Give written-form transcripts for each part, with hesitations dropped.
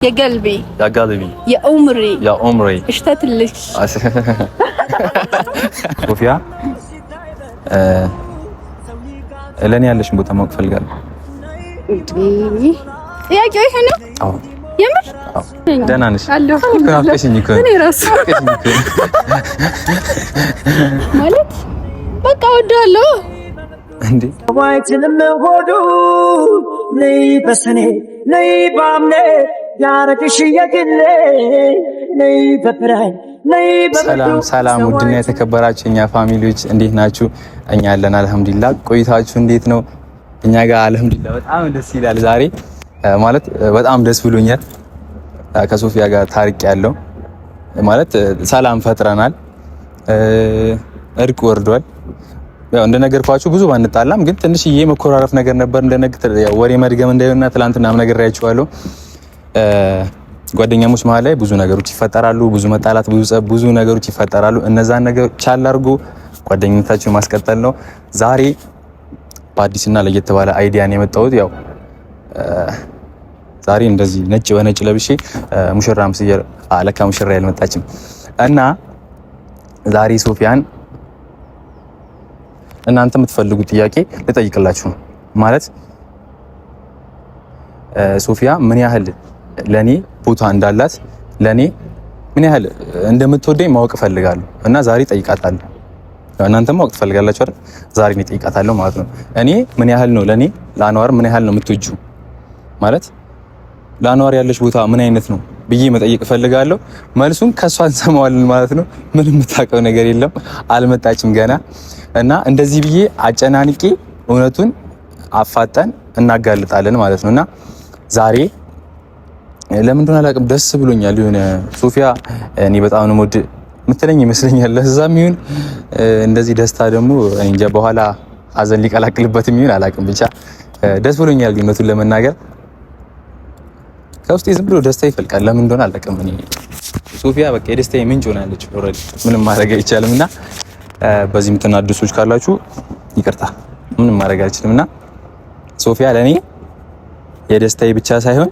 يا قلبي يا قلبي يا عمري يا عمري اشتقت لك ሶፊያ ለኔ ያለሽን ቦታ ማወቅ ፈልጋለሁ። ጥያቄው ይሄ ነው? አዎ የምር? አዎ ደህና ነሽ? ናፍቀሽኝ እኮ እኔ እራሱ ማለት በቃ እወዳለሁ እንዴ ዋይትንም ሆዱ ነይ በሰኔ ነይ ባምኔ ያረግሽ የግሌ ነይ በፍራይ ሰላም ሰላም፣ ውድና የተከበራችሁ እኛ ፋሚሊዎች እንዴት ናችሁ? እኛ አለን አልሐምዱሊላህ። ቆይታችሁ እንዴት ነው? እኛ ጋር አልሐምዱሊላህ በጣም ደስ ይላል። ዛሬ ማለት በጣም ደስ ብሎኛል። ከሶፊያ ጋር ታሪቅ ያለው ማለት ሰላም ፈጥረናል፣ እርቅ ወርዷል። ያው እንደነገርኳችሁ ብዙ ባንጣላም ግን ትንሽዬ መኮራረፍ ነገር ነበር። ያው ወሬ መድገም እንዳይሆንና ትላንትናም ነግሬያችኋለሁ። ጓደኛሞች መሀል ላይ ብዙ ነገሮች ይፈጠራሉ፣ ብዙ መጣላት፣ ብዙ ነገሮች ይፈጠራሉ። እነዛን ነገሮች ቻል አድርጎ ጓደኝነታችሁን ማስቀጠል ነው። ዛሬ በአዲስና ለየት ባለ አይዲያን የመጣሁት ያው ዛሬ እንደዚህ ነጭ በነጭ ለብሼ ሙሽራም ሲየር አለካ ሙሽራ ያልመጣችም እና ዛሬ ሶፊያን እናንተ የምትፈልጉት ጥያቄ ልጠይቅላችሁ ነው። ማለት ሶፊያ ምን ያህል ለኔ ቦታ እንዳላት ለኔ ምን ያህል እንደምትወደኝ ማወቅ ፈልጋለሁ እና ዛሬ ጠይቃታለሁ። እናንተም ማወቅ ፈልጋላችሁ አይደል? ዛሬ እኔ ጠይቃታለሁ ማለት ነው። እኔ ምን ያህል ነው ለኔ ለአንዋር ምን ያህል ነው የምትወጂው ማለት ለአንዋር ያለሽ ቦታ ምን አይነት ነው ብዬ መጠየቅ ፈልጋለሁ። መልሱን ከሷ እንሰማዋለን ማለት ነው። ምንም የምታውቀው ነገር የለም፣ አልመጣችም ገና እና እንደዚህ ብዬ አጨናንቄ እውነቱን አፋጠን እናጋልጣለን ማለት ነውና ዛሬ ለምን እንደሆነ አላውቅም ደስ ብሎኛል። የሆነ ሶፊያ እኔ በጣም ነው ወድ ምትለኝ ይመስለኛል። ለዛም ይሁን እንደዚህ ደስታ ደግሞ እንጃ በኋላ ሀዘን ሊቀላቅልበትም ይሁን አላውቅም፣ ብቻ ደስ ብሎኛል። እውነቱን ለመናገር ከውስጤ ዝም ብሎ ደስታ ይፈልቃል። ለምን እንደሆነ አላውቅም። እኔ ሶፊያ በቃ የደስታዬ ምንጭ ሆናለች። ኦልሬዲ ምንም ማድረግ አይቻልምና በዚህ የምትናደዱ ሰዎች ካላችሁ ይቅርታ፣ ምንም ማድረግ አልችልምና ሶፊያ ለኔ የደስታዬ ብቻ ሳይሆን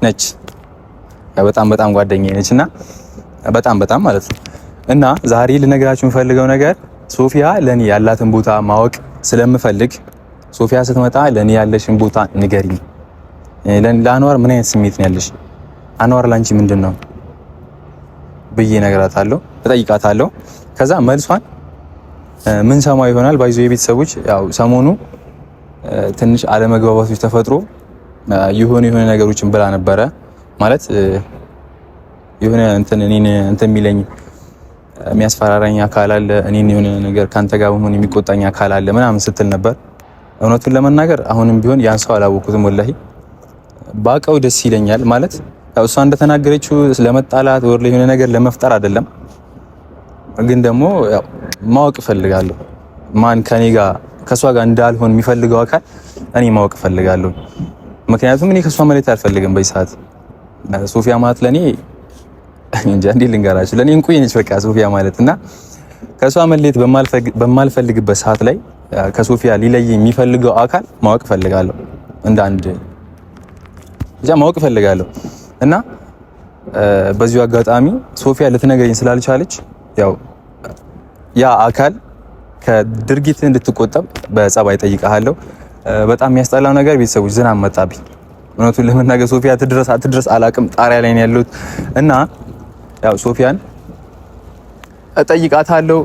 ነች። በጣም በጣም ጓደኛዬ ነችና በጣም ማለት ነው። እና ዛሬ ልነግራችሁ የምፈልገው ነገር ሶፊያ ለኔ ያላትን ቦታ ማወቅ ስለምፈልግ ሶፊያ ስትመጣ ለኔ ያለሽን ቦታ ንገሪኝ። ለአንዋር ምን አይነት ስሜት ነው ያለሽ? አንዋር ላንቺ ምንድነው ብዬ እነግራታለሁ፣ እጠይቃታለሁ። ከዛ መልሷን ምን ሰማው ይሆናል። ባይዞ የቤተሰቦች ያው ሰሞኑ ትንሽ አለመግባባቶች ተፈጥሮ የሆነ ነገሮችን ብላ ነበረ ማለት የሆነ እኔን የሚለኝ የሚያስፈራራኝ አካል አለ፣ እኔን የሆነ ነገር ካንተ ጋር በመሆን የሚቆጣኝ አካል አለ ምናምን ስትል ነበር። እውነቱን ለመናገር አሁንም ቢሆን ያን ሰው አላወኩትም። ወላሂ ባቀው ደስ ይለኛል። ማለት ያው እሷ እንደተናገረችው ስለመጣላት ወር የሆነ ነገር ለመፍጠር አይደለም፣ ግን ደግሞ ያው ማወቅ እፈልጋለሁ ማን ከኔ ጋር ከሷ ጋር እንዳልሆን የሚፈልገው አካል እኔ ማወቅ እፈልጋለሁ። ምክንያቱም እኔ ከሷ መለየት አልፈልግም። በዚህ ሰዓት ሶፊያ ማለት ለኔ እንጃ እንዴት ልንገራችሁ፣ ለኔ እንቁ ነች በቃ ሶፊያ ማለት እና ከሷ መለየት በማልፈልግበት ሰዓት ላይ ከሶፊያ ሊለይ የሚፈልገው አካል ማወቅ እፈልጋለሁ። እንደ አንድ ብቻ ማወቅ እፈልጋለሁ እና በዚሁ አጋጣሚ ሶፊያ ልትነግረኝ ስላልቻለች ያው ያ አካል ከድርጊት እንድትቆጠብ በጸባይ ጠይቃለሁ። በጣም የሚያስጠላው ነገር ቤተሰቦች ዝናብ መጣብኝ። እውነቱን ለመናገር ሶፊያ አትድረስ አላቅም፣ ጣሪያ ላይ ነው ያለሁት እና ያው ሶፊያን እጠይቃታለሁ።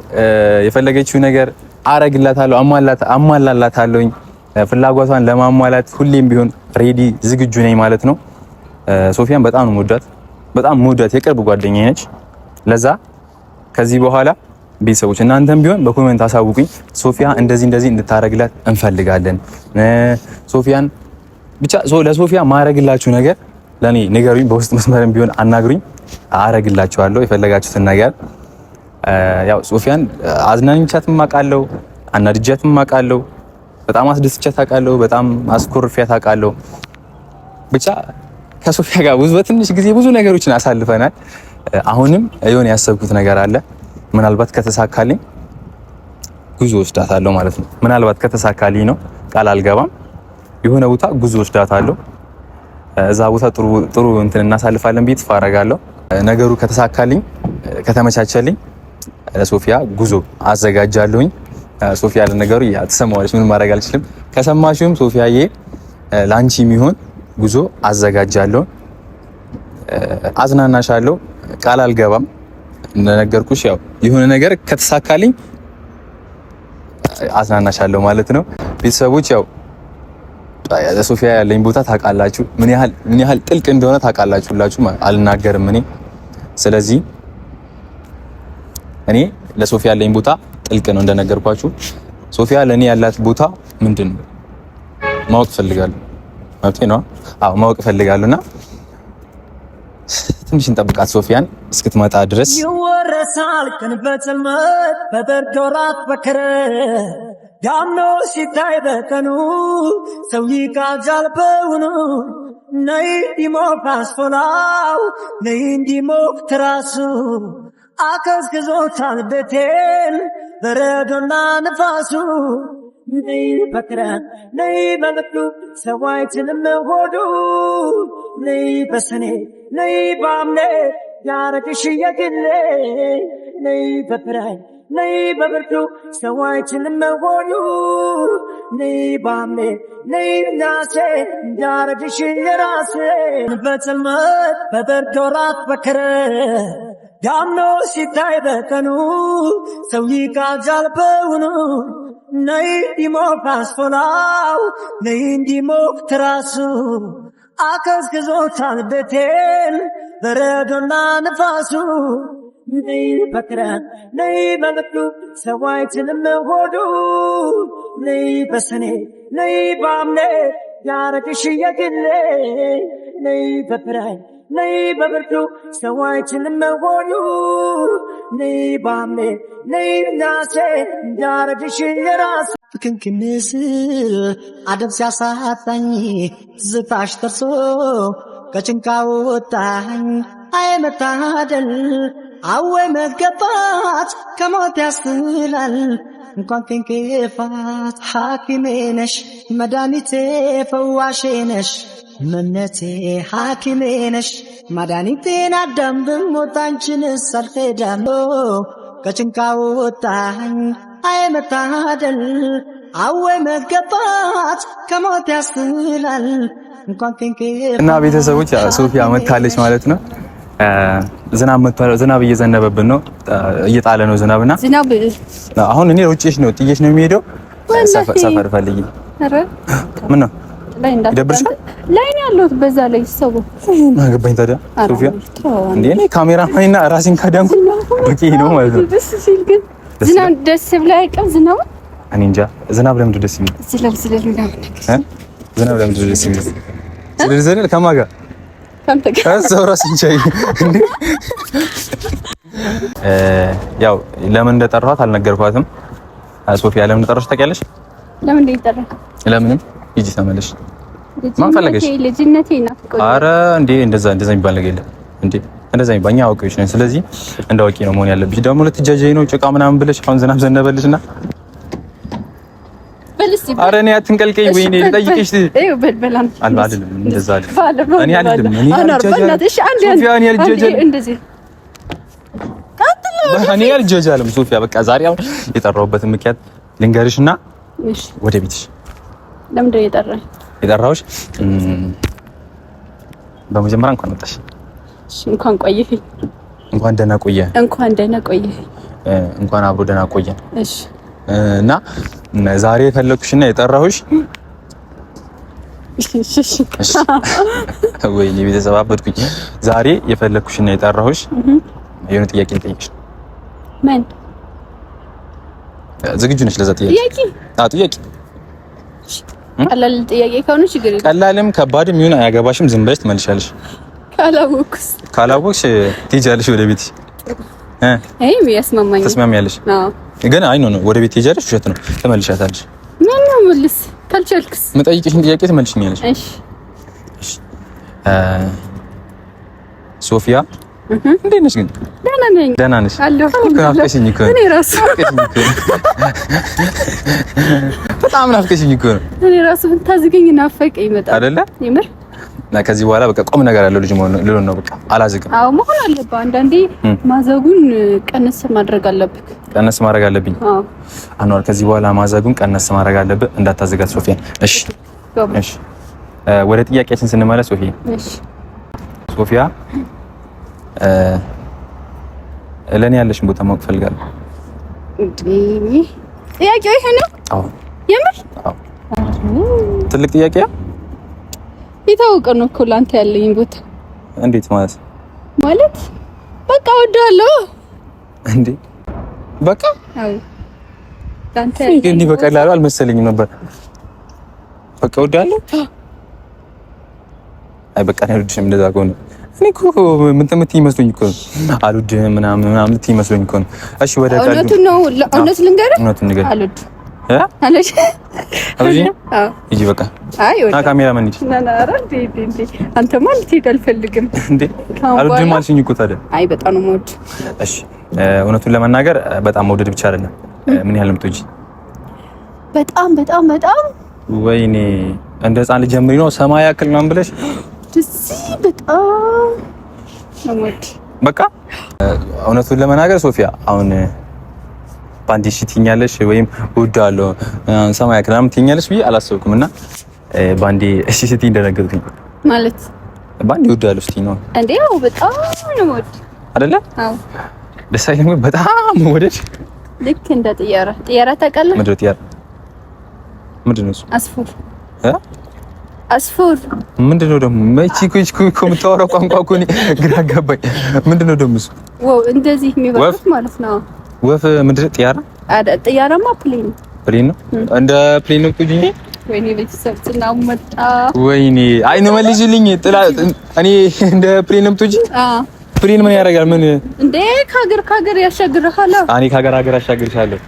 የፈለገችው ነገር አረግላታለሁ፣ አሟላላታለሁኝ። ፍላጎቷን ለማሟላት ሁሌም ቢሆን ሬዲ ዝግጁ ነኝ ማለት ነው። ሶፊያን በጣም ነው የምወዳት፣ የቅርብ ጓደኛዬ ነች። ለዛ ከዚህ በኋላ ቤተሰቦች እናንተም ቢሆን በኮሜንት አሳውቁኝ። ሶፊያ እንደዚህ እንድታረግላት እንፈልጋለን። ሶፊያን ብቻ ለሶፊያ ማረግላችሁ ነገር ለኔ ንገሩኝ። በውስጥ መስመርም ቢሆን አናግሩኝ፣ አረግላችኋለሁ የፈለጋችሁትን ነገር። ያው ሶፊያን አዝናኝቻትም አውቃለሁ፣ አናድጃትም አውቃለሁ፣ በጣም አስደስቻት አውቃለሁ፣ በጣም አስኮርፊያት አውቃለሁ። ብቻ ከሶፊያ ጋር በትንሽ ጊዜ ብዙ ነገሮችን አሳልፈናል። አሁንም የሆነ ያሰብኩት ነገር አለ። ምናልባት ከተሳካልኝ ጉዞ ወስዳታለሁ ማለት ነው። ምናልባት ከተሳካልኝ ነው፣ ቃል አልገባም። የሆነ ቦታ ጉዞ ወስዳታለሁ። እዛ ቦታ ጥሩ እንትን እናሳልፋለን ብዬ ተስፋ አደርጋለሁ። ነገሩ ከተሳካልኝ ከተመቻቸልኝ ለሶፊያ ጉዞ አዘጋጃለሁኝ። ሶፊያ ለነገሩ ትሰማዋለች፣ ምንም ማድረግ አልችልም። ከሰማሽም ሶፊያዬ ላንቺ የሚሆን ጉዞ አዘጋጃለሁ፣ አዝናናሻለሁ። ቃል አልገባም እንደነገርኩሽ፣ ያው የሆነ ነገር ከተሳካልኝ አዝናናሻለሁ ማለት ነው። ቤተሰቦች ያው ለሶፊያ ያለኝ ቦታ ታውቃላችሁ፣ ምን ያህል ጥልቅ እንደሆነ ታውቃላችሁ ሁላችሁ። አልናገርም እኔ። ስለዚህ እኔ ለሶፊያ ያለኝ ቦታ ጥልቅ ነው እንደነገርኳችሁ። ሶፊያ ለኔ ያላት ቦታ ምንድነው ማወቅ ፈልጋለሁ። ማለት ነው ማወቅ ፈልጋለሁና ትንሽ እንጠብቃት ሶፊያን እስክትመጣ ድረስ። ይወረሳል ቀን በጽልመት በበርድ ወራት በክረምት ዳምኖ ሲታይ በቀኑ ሰው ይቃጃል በውኑ። ነይ እንዲሞቅ አስፎላው ነይ እንዲሞቅ ትራሱ አቀዝቅዞታል ቤቴን በረዶና ንፋሱ። ነይ በክረምት ነይ በብርዱ ሰው አይችልም ሆዱ። ነይ በሰኔ ነይ በሐምሌ ያረግሽ የግሌ። ነይ በክረምት ነይ በብርዱ ሰው አይችልም ሆዱ። ነይ በሐምሌ ነይ በነሐሴ ያረግሽ የራሴ። በጽልመት በበርድ ወራት በክረምት ዳምኖ ሲታይ በቀኑ ሰው ይቃጃል በውኑ። ነይ እንዲሞቅ አስፎላው ነይ እንዲሞቅ ትራሱ አቀዝቅዞታል ቤቴን በረዶና ንፋሱ። ነይ በክረምት ነይ በብርዱ ሰው አይችልም ሆዱ። ነይ በሰኔ ነይ በሐምሌ ያረግሽ የግሌ። ነይ በክረምት ነይ በብርዱ ሰው አይችልም ሆዱ። ነይ በሐምሌ ነይ በነሐሴ ያረግሽ የራሴ። ፍክንክን ስል አደብ ሲያሳጣኝ ትዝታሽ ደርሶ ከጭንቃ ወጣኝ። አይ መታደል አወይ መገባት ከሞት ያስጥላል እንኳን ከንክፋት። ሐኪሜ ነሽ መድኃኒቴ ፈዋሼ ነሽ እምነቴ። ሐኪሜ ነሽ መድኃኒቴን አዳም ብሞት አንቺንስ አልክዳም። ከጭንቃ ወጣኝ አይ መታደል አወይ መገባት ከሞት ያስጥላል እንኳን ከንክፋት። እና ቤተሰቦች ሶፊያ መታለች ማለት ነው። ዝናብ እየዘነበብን ነው፣ እየጣለ ነው ዝናብና አሁን እኔ ውጪሽ ነው ጥዬሽ ነው የሚሄደው። ሰፈር ፈልጊ። አረ ምን ነው ይደብርሻል? ላይ ነው ያለሁት በዛ ላይ ሰው ማገባኝ ታዲያ ሶፊያ እንዴ እኔ ካሜራ ማይና ራሴን ካዳንኩ በቂ ነው ማለት ነው። ደስ ሲል ግን ዝናብ ደስ ብላ አይቀም ዝናብ እኔ እንጃ ዝናብ ለምን ደስ ይላል? ዝናብ ለምን ደስ ይላል? ስለዚህ ከማን ጋር ያው ለምን እንደጠራኋት አልነገርኳትም። ሶፊያ ለምን እንደጠራሽ ታውቂያለሽ? ለምን እንደጠራሽ? ለምንም ሂጂ ተመለሽ። ማን ፈለገሽ? ልጅነቴ ናፍቆኝ። ኧረ እንዴ እንደዛ የሚባል ነገር የለም እንዴ። እንደዛ የሚባል እኛ አውቄዎች ነን። ስለዚህ እንዳውቂ ነው መሆን ያለብሽ። ደግሞ ልትጃጃይ ነው ጭቃ ምናምን ብለሽ አሁን ዝናብ ዘነበልሽና ኧረ እኔ አትንቀልቀኝ። ወይኔ ልጠይቅሽ በልበላም አይደለም እንደዛ አይደለም። እኔ አይደለም እኔ አልጃጃልም። ሶፊያ በቃ ዛሬ አሁን የጠራሁበትን ምክንያት ልንገርሽና ወደ ቤትሽ። ለምንድን ነው የጠራሁሽ? በመጀመሪያ እንኳን መጣሽ። እንኳን ቆየህ። እንኳን ደህና ቆየህ። እንኳን አብሮ ደህና ቆየን። እሺ እና ዛሬ የፈለኩሽና የጠራሁሽ ወይኔ ቤተሰብ አበድኩኝ። ዛሬ የፈለኩሽና የጠራሁሽ የሆነ ጥያቄ ልጠይቅሽ። ምን? ዝግጁ ነሽ ለዛ ጥያቄ? ጥያቄ ቀላል ጥያቄ ከሆነ ችግር የለም። ቀላልም ከባድም ይሁን አያገባሽም። ዝም ብለሽ ትመልሻለሽ። ካላወቅሽ ትሄጃለሽ ወደ ቤትሽ። ያስማማኛል። ተስማሚያለሽ? ግን አይ ነው ወደ ቤት ትሄጃለሽ። ውሸት ነው ትመልሻታለሽ። ምን ነው መልስ ካልቻልክስ? መጠይቅሽን ጥያቄ ትመልሽኛለሽ። እሺ ሶፊያ እንዴት ነሽ? ግን ደህና ነሽ? ናፍቀሽኝ እኮ እኔ ራሱ በጣም ናፍቀሽኝ እኮ ነው። እኔ ራሱ ብታዝገኝ ናፈቀኝ ይመጣ አይደለ? ይምር ከዚህ በኋላ በቃ ቁም ነገር ያለው ልጅ ልሆን ነው። በቃ አላዝግም። አዎ መሆን አለበት። አንዳንዴ ማዘጉን ቀነስ ማድረግ አለብህ። ቀነስ ማድረግ አለብኝ። አዎ አኗር፣ ከዚህ በኋላ ማዘጉን ቀነስ ማድረግ አለብህ። እንዳታዘጋት ሶፊያን። እሺ እሺ። ወደ ጥያቄያችን ስንመለስ ሶፊያ፣ እሺ ሶፊያ፣ ለኔ ያለሽን ቦታ ማወቅ ፈልጋለሁ። ጥያቄው ይሄ ነው? አዎ። የምር? አዎ። ትልቅ ጥያቄ የታወቀ ነው እኮ ላንተ ያለኝ ቦታ። እንዴት ማለት በቃ ወደዋለሁ እንዴ? በቃ አዎ። ላንተ እንዴ በቀላሉ አልመሰለኝም ነበር። በቃ ወደዋለሁ። አይ በቃ ነው ልጅም እንደዛ ከሆነ እኔ እኮ ምን ተምትይ መስሎኝ እኮ አልወድህም ምናምን ትይ መስሎኝ እኮ ነው። እሺ ወደ ቃል እውነቱን ነው። እውነት ልንገርህ፣ እውነቱን ንገረኝ። አልወድም አለሽ? አዎ ይጂ በቃ አይ ወደ ካሜራ ማን ይጂ አንተ ማን ልትሄድ አልፈልግም እንዴ? አልወድም አልሽኝ እኮ ታዲያ። አይ በጣም ነው የምወድ። እሺ እውነቱን ለመናገር በጣም መውደድ ብቻ አይደለም። ምን ያህል የምትወጂ? በጣም በጣም በጣም ወይኔ እንደ ህፃን ልጅ ጀምሪ ነው ሰማይ ያክል ምናምን ብለሽ እዚህ በጣም ነው የምወድ። በቃ እውነቱን ለመናገር ሶፊያ አሁን ባንዲ ሽቲኛለሽ ወይም እወዳለሁ ሰማይ ያክል ምናምን ትኛለሽ ብዬ አላሰብኩም እና ባንዲ እሺ ስትይ እንደነገርኩኝ ማለት ባንዲ እወዳለሁ ስትይ ነው እንዴ? አዎ በጣም ነው የምወድ አይደለ? አዎ ደስ አይልም? በጣም ወደሽ ልክ እንደ ጥያራ ታውቃለህ? ምንድን ነው እሱ? አስፉር አስፉር ምንድን ነው ደግሞ? መቺ እኮ የምታወራው ቋንቋ እኮ እኔ ግራ ገባኝ። ምንድን ነው ደግሞ እሱ? ዋው እንደዚህ የሚበሉት ማለት ነው። ወፍ ምንድን ነው? ጥያራማ ፕሌን ነው። እንደ ፕሌን ነው ቁጂኝ። ወይኔ ቤተሰብ ዝናቡ መጣ። ወይኔ አይ ነው መልሽልኝ። እኔ እንደ ፕሌን ነው ቁጂኝ። ፕሌን ምን ያደርጋል? ምን እንዴ ከሀገር ያሻግርሃል። እኔ ከሀገር አሻግርሻለሁ።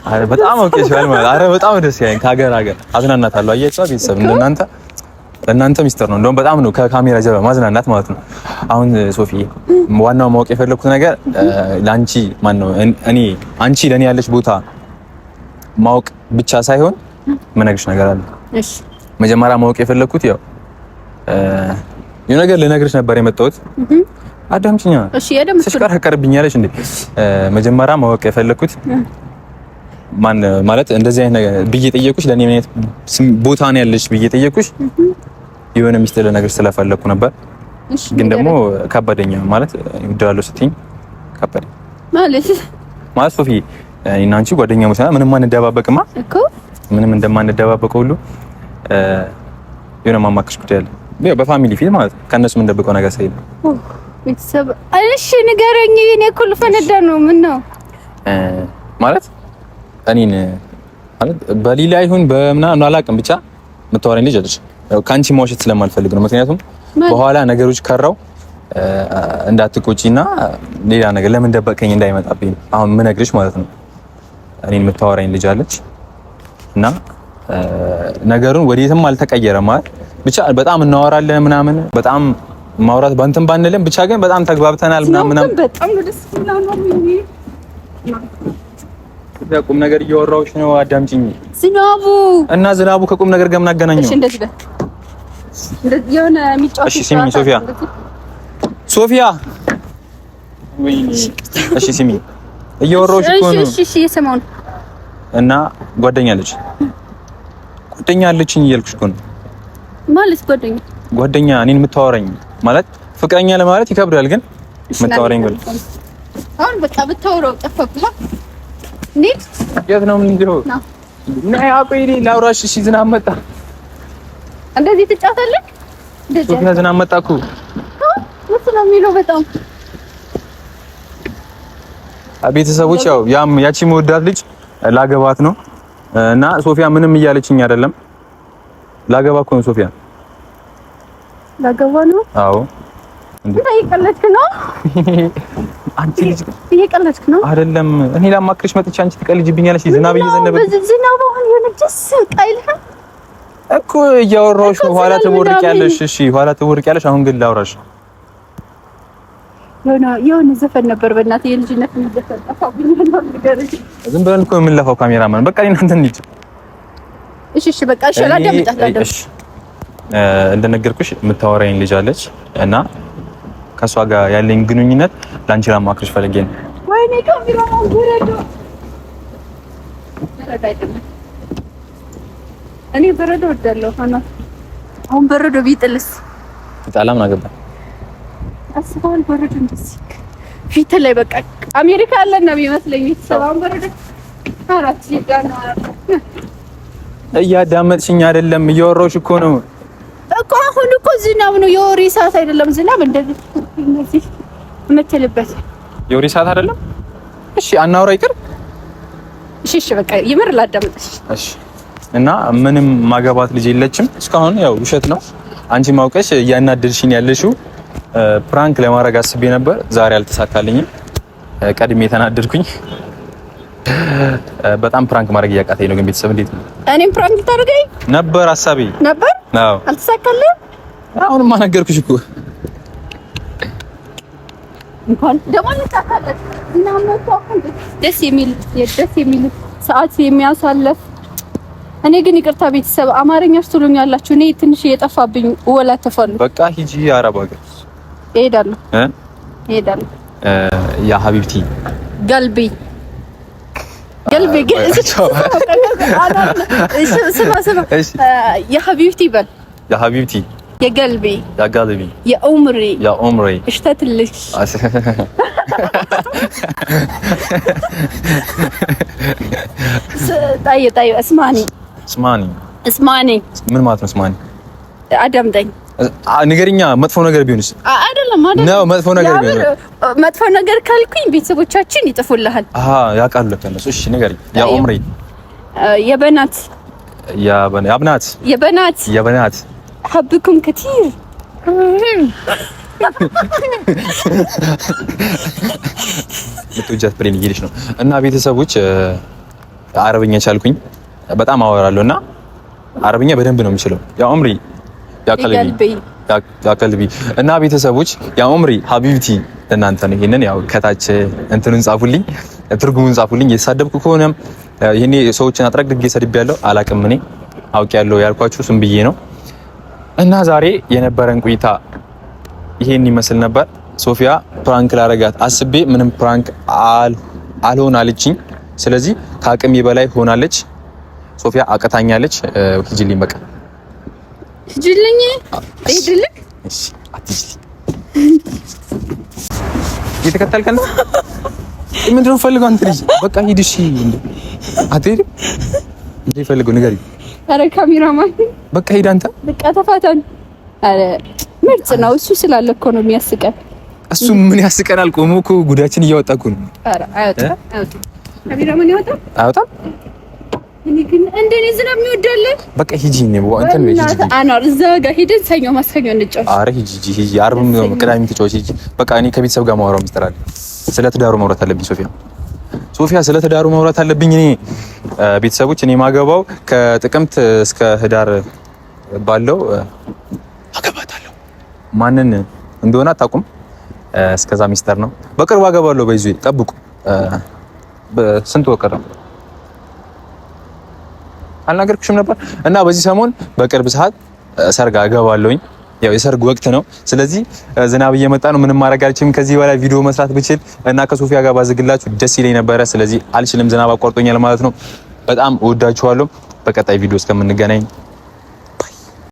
አረ በጣም አውቄሻለሁ ማለት። አረ በጣም ደስ ያለኝ ከሀገር አዝናናታለሁ። አያችሁ ቤተሰብ ለእናንተ ሚስጥር ነው። እንደውም በጣም ነው ከካሜራ ጀርባ ማዝናናት ማለት ነው። አሁን ሶፊ ዋናው ማወቅ የፈለኩት ነገር ላንቺ እኔ አንቺ ለኔ ያለሽ ቦታ ማወቅ ብቻ ሳይሆን መነግርሽ ነገር አለ። እሺ መጀመሪያ ማወቅ የፈለኩት ያው ነገር ልነግርሽ ነበር የመጣሁት። አዳምጪኝ። እሺ ተሽከረከርብኛለሽ እንዴ? መጀመሪያ ማወቅ የፈለኩት ማለት እንደዚህ አይነት ነገር ብዬ ጠየቁሽ ለኔ ምን አይነት ቦታ ነው ያለሽ ብዬ ጠየቁሽ የሆነ ሚስጥር ለነገር ስለፈለኩ ነበር። ግን ደግሞ ከበደኛ ማለት ይወዳሉ ስትኝ ከበደኝ ማለት ሶፊ እና አንቺ ጓደኛሞች ምንም አንደባበቅማ እኮ ምንም እንደማንደባበቀው ሁሉ የሆነ ማማከርሽ ጉዳይ አለ በፋሚሊ ፊት ማለት ከነሱ ምን ደብቀው ነገር ሳይል ቤተሰብ እሺ ንገረኝ። እኔ እኮ ልፈነዳ ነው። ምን ነው ማለት እኔን ማለት በሌላ ይሁን በምናምን አላውቅም፣ ብቻ የምታወራኝ ልጅ አለች። ካንቺ ማውሸት ስለማልፈልግ ነው። ምክንያቱም በኋላ ነገሮች ከራው እንዳትቆጪና ሌላ ነገር ለምን ደበቀኝ እንዳይመጣብኝ አሁን ምነግርሽ ማለት ነው። እኔን የምታወራኝ ልጅ አለች እና ነገሩን ወዴትም አልተቀየረም ማለት ብቻ በጣም እናወራለን ምናምን በጣም ማውራት ባንተም ባንልም ብቻ ግን በጣም ተግባብተናል ምናምን በጣም ነው ደስ ይላል ነው ቁም ነገር እያወራሁሽ ነው። አዳምጪኝ። ዝናቡ ከቁም ነገር ጋር ምን አገናኘው? እሺ እንደዚህ የሆነ የሚጫወት እሺ ሲሚ ሶፊያ ወይኔ እሺ ሲሚ እያወራሁሽ እኮ ነው። እሺ የሰማውን እና ጓደኛ አለችኝ እያልኩሽ እኮ ነው። ማለት ጓደኛ እኔን የምታወራኝ ማለት ፍቅረኛ ለማለት ይከብዳል፣ ግን የምታወራኝ ግን አሁን በቃ ብታወራው ጠፋብህ። እንዴት የት ነው የምንሄደው? ነይ አቆይ ላውራሽ። እሺ ዝናብ መጣ። እንደዚህ ትጫወታለህ? ሶፊያ ዝናብ መጣ እኮ ወጥ ነው የሚለው በጣም ቤተሰቦች ያው ያቺ መወዳት ልጅ ላገባት ነው እና ሶፊያ ምንም እያለችኝ አይደለም። ላገባ እኮ ነው ሶፊያ። ላገባ ነው? አዎ። እንዴ እየቀለድክ ነው? አንቺ ልጅ እየቀለድክ ነው አይደለም? እኔ ላማክርሽ መጥቼ አንቺ ትቀልጅብኛለሽ። ዝናብ እየዘነበ ዝናብ አሁን የሆነ ደስ ቃይልህ እኮ እያወራሁሽ ነው። ኋላ ትወርቂያለሽ። እሺ ኋላ ትወርቂያለሽ። አሁን ግን ላውራሽ የሆነ ዘፈን ነበር በእናትህ የልጅነት ዘፈን ጠፋብኝ ነው ንገረኝ። ዝም ብለን እኮ የምንለፋው ካሜራማን። በቃ እናንተ እንሂድ። እሺ በቃ እሺ አዳምጣለሁ። እንደነገርኩሽ የምታወራኝ ልጅ አለች እና ከሷ ጋር ያለኝ ግንኙነት ላንቺ ላማክርሽ ፈልጌ ነው። ወይኔ ካሜራማን በረዶ እኔ በረዶ ወዳለሁ። አሁን በረዶ ቢጥልስ? ይጣላም አገባ አስባል በረዶ እንደዚህ ፊት ላይ በቃ አሜሪካ ያለ ነው የሚመስለኝ። ሰላም በረዶ አራት ይዳና እያዳመጥሽኝ አይደለም? እያወራሁሽ እኮ ነው እኮ። አሁን እኮ ዝናብ ነው፣ የወሬ ሰዓት አይደለም። ዝናብ እንደዚህ የምትልበት የወሬ ሰዓት አይደለም። እሺ አናውራ ይቅር። እሺ በቃ ይመር ላዳምጥሽ። እሺ እና ምንም ማገባት ልጅ የለችም እስካሁን። ያው ውሸት ነው። አንቺ ማውቀሽ እያናደድሽኝ ያለሽው ፕራንክ ለማድረግ አስቤ ነበር። ዛሬ አልተሳካልኝም። ቀድሜ ተናደድኩኝ። በጣም ፕራንክ ማድረግ እያቃተኝ ነው። ግን ቤተሰብ እንዴት ነው? እኔም ፕራንክ ታደርገኝ ነበር ሐሳቤ ነበር። አዎ አልተሳካልኝ። አሁንማ ነገርኩሽ እኮ እንኳን ደግሞ እንታካለን እና መጣሁ። ደስ የሚል ሰዓት የሚያሳልፍ። እኔ ግን ይቅርታ ቤተሰብ አማርኛሽ ትሉኛላችሁ። እኔ ትንሽ እየጠፋብኝ ወላ ተፈልኩ። በቃ ሂጂ አረብ ሀገር እሄዳለሁ። ያ ሀቢብቲ ቀልቢ ስማ ያ ሀቢብቲ በል ያ ሀቢብቲ የቀልቢ የቀልቢ የዑምሪ اشتتلك طيب اسمعني ምን ማለት ነው? እስማኒ አዳምጠኝ። ንገሪኛ። መጥፎ ነገር ቢሆንስ? አይደለም ነው መጥፎ ነገር ቢሆን መጥፎ ነገር ካልኩኝ ቤተሰቦቻችን ይጥፉልሃል። ያውቃሉ ከነሱ። እሺ ንገሪኝ። ያ ዑምሪ የበናት حبكم كثير ልትወጃት ብሬን እየሄደች ነው። እና ቤተሰቦች አረብኛ ቻልኩኝ፣ በጣም አወራለሁ እና አረብኛ በደንብ ነው የምችለው። ያ ዑምሪ ያ ቀልቢ እና ቤተሰቦች ያ ዑምሪ ሀቢብቲ እናንተ ነው። ይሄንን ያው ከታች እንትኑን ጻፉልኝ፣ ትርጉሙን ጻፉልኝ። የተሳደብኩ ከሆነም ይሄኔ ሰዎችን አጥረግድጌ ሰድቤያለሁ፣ አላቅም። እኔ አውቄያለሁ ያልኳችሁ ስም ብዬ ነው። እና ዛሬ የነበረን ቆይታ ይሄን ይመስል ነበር። ሶፊያ ፕራንክ ላረጋት አስቤ ምንም ፕራንክ አልሆን አለችኝ። ስለዚህ ከአቅሜ በላይ ሆናለች። ሶፊያ አቀታኛለች። ሂጂልኝ፣ በቃ ሂጂልኝ። እሺ አትሂጂ። እየተከተልከን ነው? ምንድን ነው ፈልገው አንተ ልጅ? በቃ ሂድ። እሺ አትሄድም? እንዴ ፈልገው ንገሪኝ። አረ ካሜራማን በቃ ሂድ አንተ። በቃ ተፋታን። አረ ምርጥ ነው እሱ ስላለ እኮ ነው የሚያስቀን። እሱ ምን ያስቀናል? ቆሞ እኮ ጉዳችን እያወጣ እኮ ነው። አረ አይወጣም። ካሜራማን አይወጣም። እኔ ግን እንደኔ ዝናብ የሚወዳለ። በቃ ሂጂ ነው እንትን ነው ሂጂ። አናር እዛ ጋር ሄደን ሰኞ ማስከኞ እንጫወት። አረ ሂጂ። አርብም ቅዳሜ ተጫወች ሂጂ። በቃ እኔ ከቤተሰብ ጋር ማውራው ሚስጥር አለ። ስለ ትዳሩ ማውራት አለብኝ ሶፊያ ስለ ትዳሩ ማውራት አለብኝ። እኔ ቤተሰቦች እኔ ማገባው ከጥቅምት እስከ ህዳር ባለው አገባታለሁ። ማንን እንደሆነ አታውቁም። እስከዛ ሚስጥር ነው። በቅርቡ አገባለሁ። በይዙ ጠብቁ። በስንት ወቀረ አልናገርኩሽም ነበር። እና በዚህ ሰሞን በቅርብ ሰዓት ሰርግ አገባለሁኝ። ያው የሰርግ ወቅት ነው። ስለዚህ ዝናብ እየመጣ ነው። ምንም ማድረግ አልችልም። ከዚህ በላይ ቪዲዮ መስራት ብችል እና ከሶፊያ ጋር ባዘግላችሁ ደስ ይለኝ ነበረ። ስለዚህ አልችልም። ዝናብ አቋርጦኛል ማለት ነው። በጣም እወዳችኋለሁ። በቀጣይ ቪዲዮ እስከምንገናኝ